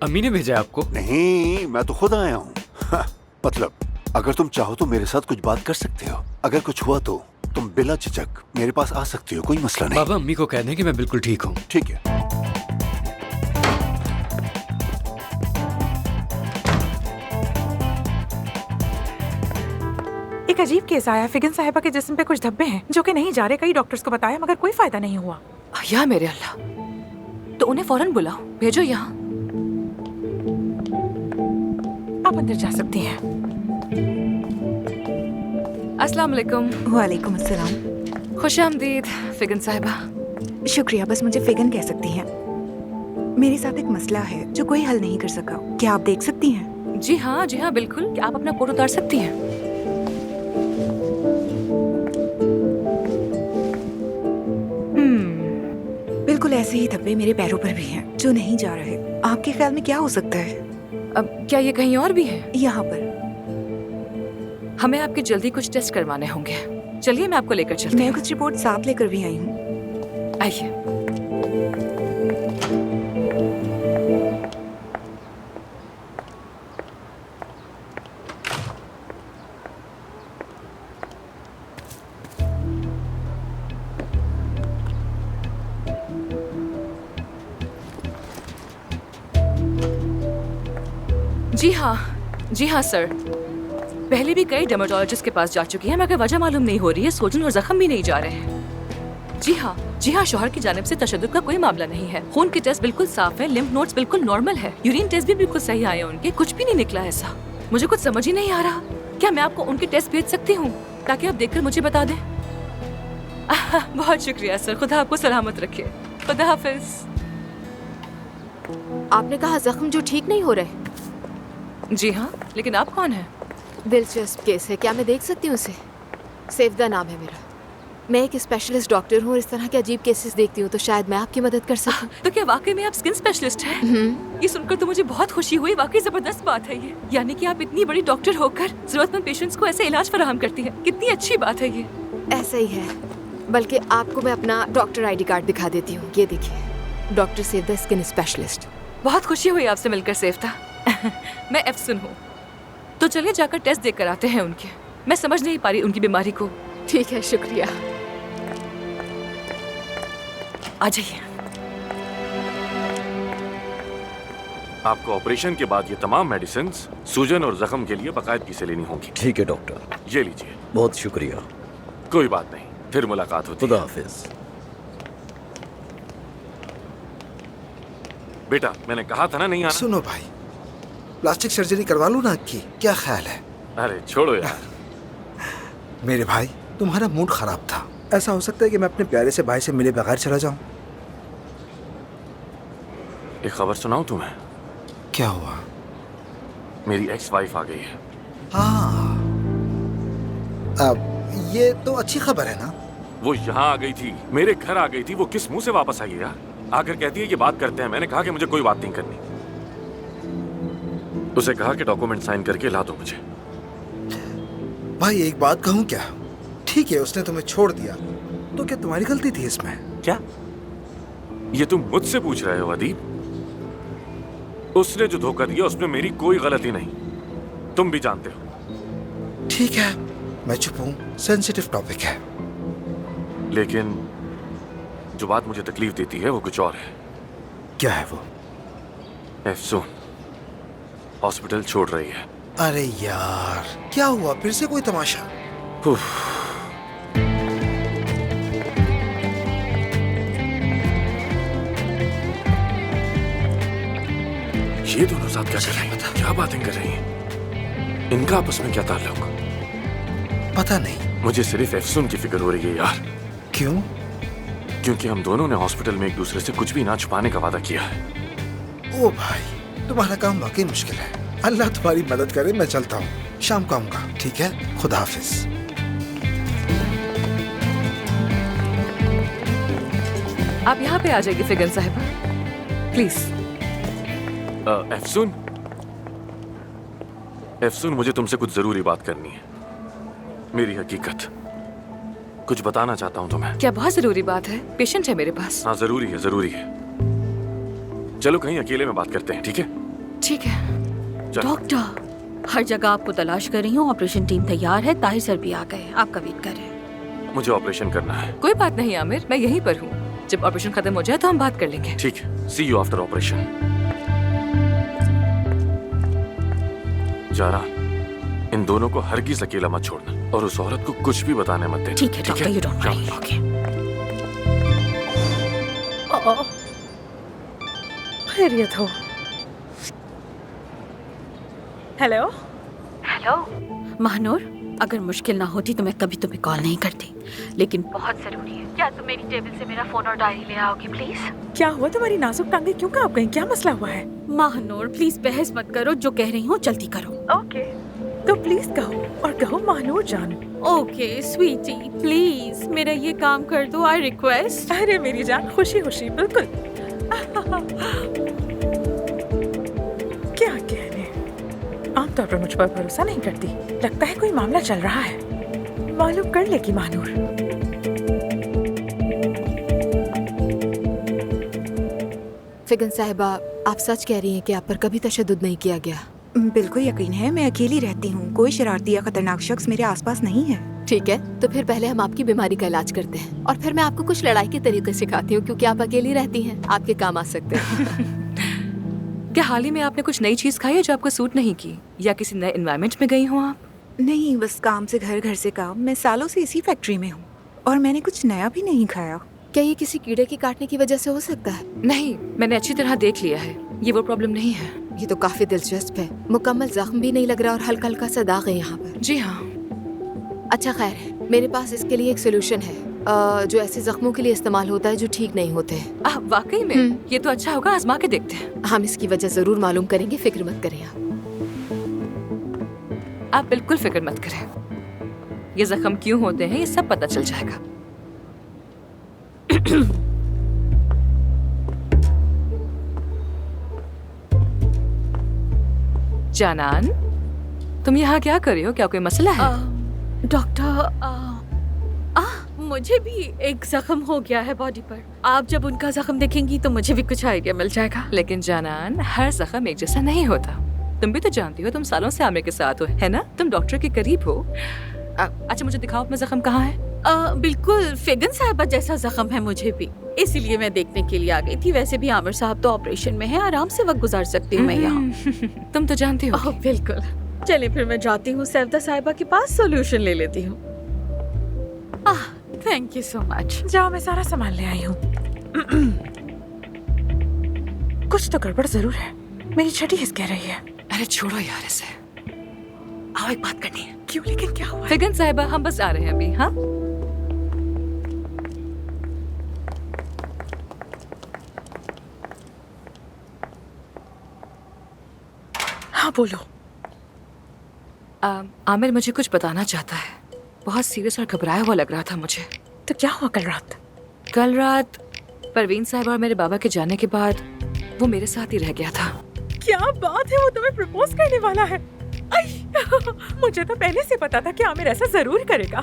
अम्मी ने भेजा आपको? नहीं, मैं तो खुद आया हूँ। मतलब अगर तुम चाहो तो मेरे साथ कुछ बात कर सकते हो। अगर कुछ हुआ तो तुम बिला झिझक मेरे पास आ सकती हो, कोई मसला नहीं। बाबा अम्मी को कह दें कि मैं बिल्कुल ठीक हूँ। ठीक है। एक अजीब केस आया। फिगन साहिबा के जिस्म पे कुछ धब्बे हैं जो कि नहीं जा रहे। कई डॉक्टर्स को बताया मगर कोई फायदा नहीं हुआ। या मेरे अल्लाह, तो उन्हें फौरन बुलाओ, भेजो यहाँ। आप अंदर जा सकती हैं। अस्सलाम वालेकुम। वालेकुम अस्सलाम। खुशामदीद फिगन साहिबा। शुक्रिया, बस मुझे फिगन कह सकती हैं। मेरे साथ एक मसला है जो कोई हल नहीं कर सका। क्या आप देख सकती हैं? जी हाँ बिल्कुल। क्या आप अपना कोट उतार सकती हैं? बिल्कुल ऐसे ही धब्बे मेरे पैरों पर भी हैं जो नहीं जा रहे। आपके ख्याल में क्या हो सकता है? अब क्या ये कहीं और भी है? यहाँ पर। हमें आपके जल्दी कुछ टेस्ट करवाने होंगे। चलिए मैं आपको लेकर चलती हूँ। मैं कुछ रिपोर्ट साथ लेकर भी आई हूँ। आइए। जी हाँ सर। पहले भी कई डर्मेटोलॉजिस्ट के पास जा चुकी हैं मगर वजह मालूम नहीं हो रही है। सूजन और जख्म भी नहीं जा रहे हैं। जी हाँ, शौहर की जानिब से तशद्दुद का कोई मामला नहीं है। खून के टेस्ट बिल्कुल साफ है, लिम्फ नोड्स बिल्कुल नॉर्मल है, यूरिन टेस्ट भी बिल्कुल सही आए उनके, कुछ भी नहीं निकला ऐसा। मुझे कुछ समझ ही नहीं आ रहा। क्या मैं आपको उनके टेस्ट भेज सकती हूँ ताकि आप देखकर मुझे बता दें? बहुत शुक्रिया सर, खुदा आपको सलामत रखे। खुदा हाफिज। आपने कहा जख्म जो ठीक नहीं हो रहे? जी हाँ, लेकिन आप कौन हैं? दिलचस्प केस है, क्या मैं देख सकती हूँ उसे? सेवदा नाम है मेरा। मैं एक स्पेशलिस्ट डॉक्टर हूँ और इस तरह के अजीब केसेस देखती हूँ, तो शायद मैं आपकी मदद कर सकूँ। तो क्या वाकई में आप स्किन स्पेशलिस्ट हैं? ये सुनकर तो मुझे बहुत खुशी हुई। वाकई जबरदस्त बात है ये। यानी कि आप इतनी बड़ी डॉक्टर होकर जरूरतमंद पेशेंट्स को ऐसे इलाज फराहम करती हैं। कितनी अच्छी बात है ये। ऐसा ही है, बल्कि आपको मैं अपना डॉक्टर ID कार्ड दिखा देती हूँ। ये देखिए, डॉक्टर सेवदा स्किन स्पेशलिस्ट। बहुत खुशी हुई आपसे मिलकर सेफ्ता। मैं एफसुन हूँ। तो चलिए जाकर टेस्ट देकर आते हैं उनके। मैं समझ नहीं पा रही उनकी बीमारी को। ठीक है, शुक्रिया। आ जाइए। आपको ऑपरेशन के बाद ये तमाम मेडिसिन सूजन और जख्म के लिए बाकायदगी से लेनी होंगी। ठीक है डॉक्टर। ये लीजिए। बहुत शुक्रिया। कोई बात नहीं, फिर मुलाकात होती है। खुदा हाफिज। बेटा, मैंने कहा था ना नहीं आना। सुनो भाई, प्लास्टिक सर्जरी करवा लो ना आपकी, क्या ख्याल है? अरे छोड़ो यार। मेरे भाई, तुम्हारा मूड खराब था। ऐसा हो सकता है कि मैं अपने प्यारे से भाई से मिले बगैर चला जाऊं। एक खबर सुनाऊं तुम्हें? क्या हुआ? मेरी एक्स वाइफ आ गई है। हाँ, अब ये तो अच्छी खबर है ना? वो यहाँ आ गई थी, मेरे घर आ गई थी। वो किस मुंह से वापस आई है यार? आकर कहती है कि बात करते हैं। मैंने कहा कि मुझे कोई बात नहीं करनी। उसे कहा कि डॉक्यूमेंट साइन करके ला दो मुझे। भाई एक बात कहूँ क्या? ठीक है, उसने तुम्हें छोड़ दिया, तो क्या तुम्हारी गलती थी इसमें? क्या ये तुम मुझसे पूछ रहे हो अदीब? उसने जो धोखा दिया उसमें मेरी कोई गलती नहीं, तुम भी जानते हो। ठीक है, मैं चुप हूँ, सेंसिटिव टॉपिक है। लेकिन जो बात मुझे तकलीफ देती है वो कुछ और है। क्या है वो? एफसून हॉस्पिटल छोड़ रही है। अरे यार, क्या हुआ? फिर से कोई तमाशा? ये दोनों साथ क्या कर रही हैं? क्या बातें कर रही हैं? इनका आपस में क्या ताल्लुक? पता नहीं। मुझे सिर्फ एफसून की फिक्र हो रही है यार। क्यों? क्योंकि हम दोनों ने हॉस्पिटल में एक दूसरे से कुछ भी ना छुपाने का वादा किया है। ओ भाई, तुम्हारा काम वाकई मुश्किल है। अल्लाह तुम्हारी मदद करे। मैं चलता हूँ, शाम को आऊंगा। ठीक है, खुदा हाफिज। आप यहाँ पे आ जाइए फिगन साहिबा, प्लीज। एफसून, एफसून, मुझे तुमसे कुछ जरूरी बात करनी है। मेरी हकीकत कुछ बताना चाहता हूँ तुम्हें। क्या बहुत जरूरी बात है? पेशेंट है मेरे पास। हाँ, जरूरी है, जरूरी है। चलो कहीं अकेले में बात करते हैं, ठीक है? ठीक है। डॉक्टर, हर जगह आपको तलाश कर रही हूँ। ऑपरेशन टीम तैयार है, ताहिर सर भी आ गए, आपका वेट कर रहे हैं। मुझे ऑपरेशन करना है। कोई बात नहीं आमिर, मैं यहीं पर हूँ। जब ऑपरेशन खत्म हो जाए तो हम बात कर लेंगे। ठीक है, सी यू आफ्टर ऑपरेशन। जारा, इन दोनों को हरगिज अकेला मत छोड़ना और उस औरत को कुछ भी बताने मत देना। ठीक है doctor, you don't worry. Okay. खैरियत हो? हेलो हेलो महानूर, अगर मुश्किल ना होती तो मैं कभी तुम्हें कॉल नहीं करती, लेकिन बहुत जरूरी है। क्या तुम मेरी टेबल से मेरा फोन और डायरी ले आओगे प्लीज? क्या हुआ? तुम्हारी नाजुक टांगे क्यों कांप गई? क्या मसला हुआ है? महानूर प्लीज बहस मत करो, जो कह रही हूँ जल्दी करो। ओके, तो प्लीज कहो, और कहो महानूर जान। ओके स्वीटी, प्लीज मेरा ये काम कर दो, आई रिक्वेस्ट। अरे मेरी जान, खुशी खुशी, बिल्कुल। क्या कहने, आमतौर पर मुझ पर भरोसा नहीं करती। लगता है कोई मामला चल रहा है। मालूम कर लेगी महानूर। फिगन साहिबा, आप सच कह रही हैं कि आप पर कभी तशद्दुद नहीं किया गया? बिल्कुल यकीन है, मैं अकेली रहती हूँ। कोई शरारती या खतरनाक शख्स मेरे आसपास नहीं है। ठीक है, तो फिर पहले हम आपकी बीमारी का इलाज करते हैं और फिर मैं आपको कुछ लड़ाई के तरीके सिखाती हूँ, क्योंकि आप अकेली रहती हैं, आपके काम आ सकते हैं। क्या हाल ही में आपने कुछ नई चीज खाई है जो आपको सूट नहीं की, या किसी नए एनवायरनमेंट में गई हो आप? नहीं, बस काम से घर, घर से काम। मैं सालों से इसी फैक्ट्री में हूँ और मैंने कुछ नया भी नहीं खाया। क्या ये किसी कीड़े के काटने की वजह से हो सकता है? नहीं, मैंने अच्छी तरह देख लिया है, ये वो प्रॉब्लम नहीं है। ये तो काफी दिलचस्प है। मुकम्मल जख्म भी नहीं लग रहा और हल्का हल्का सा दाग है यहाँ पर। जी हाँ। अच्छा खैर है, मेरे पास इसके लिए एक सोल्यूशन है जो ऐसे जख्मों के लिए इस्तेमाल होता है जो ठीक नहीं होते हैं। वाकई में? ये तो अच्छा होगा, आजमा के देखते हैं। हम इसकी वजह जरूर मालूम करेंगे, फिक्र मत करें आप बिल्कुल फिक्र मत करें। ये जख्म क्यों होते हैं ये सब पता चल जाएगा। जानान, तुम यहाँ क्या कर रही हो? क्या कोई मसला है? डॉक्टर, मुझे भी एक जख्म हो गया है बॉडी पर। आप जब उनका जख्म देखेंगी तो मुझे भी कुछ आइडिया मिल जाएगा। लेकिन जानान, हर जख्म एक जैसा नहीं होता। तुम भी तो जानती हो, तुम सालों से आमिर के साथ हो, है ना? तुम डॉक्टर के करीब हो। अच्छा मुझे दिखाओ अपना जख्म कहाँ है? बिल्कुल फिगन साहिबा जैसा जख्म है मुझे भी, इसीलिए मैं देखने के लिए आ गई थी। वैसे भी आमिर साहब तो ऑपरेशन में है, आराम से वक्त गुजार सकती हूँ मैं यहाँ। तुम तो जानती हो। बिल्कुल। चलिए फिर मैं जाती हूँ सैफदा साहिबा के पास, सोल्यूशन ले लेती हूँ। Thank you so much. जाओ, मैं सारा सामान ले आई हूँ। कुछ तो गड़बड़ जरूर है। मेरी छठी हिस कह रही है। अरे छोड़ो यार इसे, आओ एक बात करनी है। क्यों, लेकिन क्या हुआ? फिगन साहिबा हम बस आ रहे हैं अभी। हाँ हाँ बोलो। आमिर मुझे कुछ बताना चाहता है। बहुत सीरियस और घबराया हुआ लग रहा था मुझे। तो क्या हुआ कल रात? कल रात परवीन साहब और मेरे बाबा के जाने के बाद वो मेरे साथ ही रह गया था। क्या बात है, वो तुम्हें प्रपोज करने वाला है? मुझे तो पहले से पता था कि आमिर ऐसा जरूर करेगा।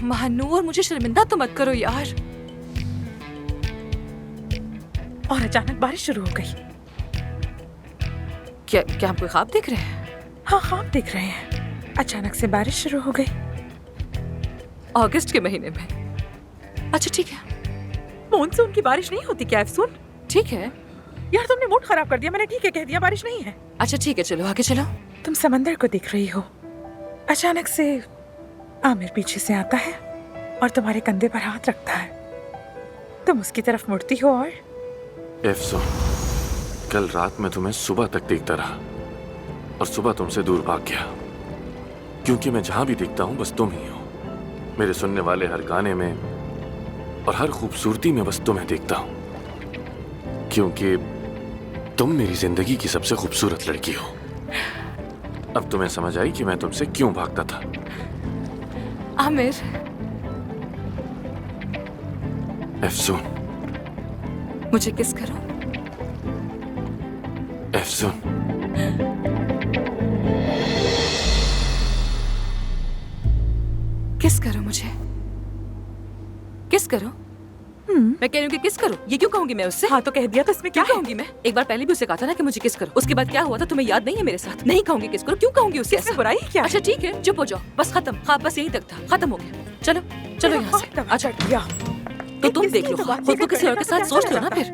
महानूर, मुझे शर्मिंदा तो मत करो यार। और अचानक बारिश शुरू हो गई। क्या हम कोई ख्वाब देख रहे हैं? हाँ, ख्वाब देख रहे हैं। अचानक से बारिश शुरू हो गई अगस्त के महीने में। अच्छा ठीक है। मॉनसून की बारिश नहीं होती क्या अफसून? ठीक है यार, तुमने मूड खराब कर दिया। मैंने ठीक है कह दिया, बारिश नहीं है। अच्छा ठीक है, चलो आगे चलो। तुम समंदर को देख रही हो, अचानक से आमिर पीछे से आता है और तुम्हारे कंधे पर हाथ रखता है। तुम उसकी तरफ मुड़ती हो और एफसो, कल रात मैं तुम्हें सुबह तक देखता रहा और सुबह तुमसे दूर भाग गया, क्योंकि मैं जहां भी देखता हूं बस तुम ही हो। मेरे सुनने वाले हर गाने में और हर खूबसूरती में बस तुम्हें देखता हूं, क्योंकि तुम मेरी जिंदगी की सबसे खूबसूरत लड़की हो। अब तुम्हें समझ आई कि मैं तुमसे क्यों भागता था। आमिर। एफसून, मुझे किस करो। एफसून, किस करो मुझे, किस करो। मैं कह रही हूँ कि किस करो। ये क्यों कहूंगी मैं उससे? हाँ तो कह दिया, तो इसमें क्या कहूंगी मैं? एक बार पहले भी उसे कहा था ना कि मुझे किस करो। उसके बाद क्या हुआ था तुम्हें याद नहीं है मेरे साथ? नहीं कहूंगी किस करो। क्यों कहूंगी उससे ऐसा? बुराई क्या? अच्छा ठीक है, चुप हो जाओ, बस खत्म। हाँ बस यही तक था, खत्म हो गया। चलो चलो यहाँ से। अच्छा तो तुम देख लो, खुद को किसी और के साथ सोच लो ना फिर।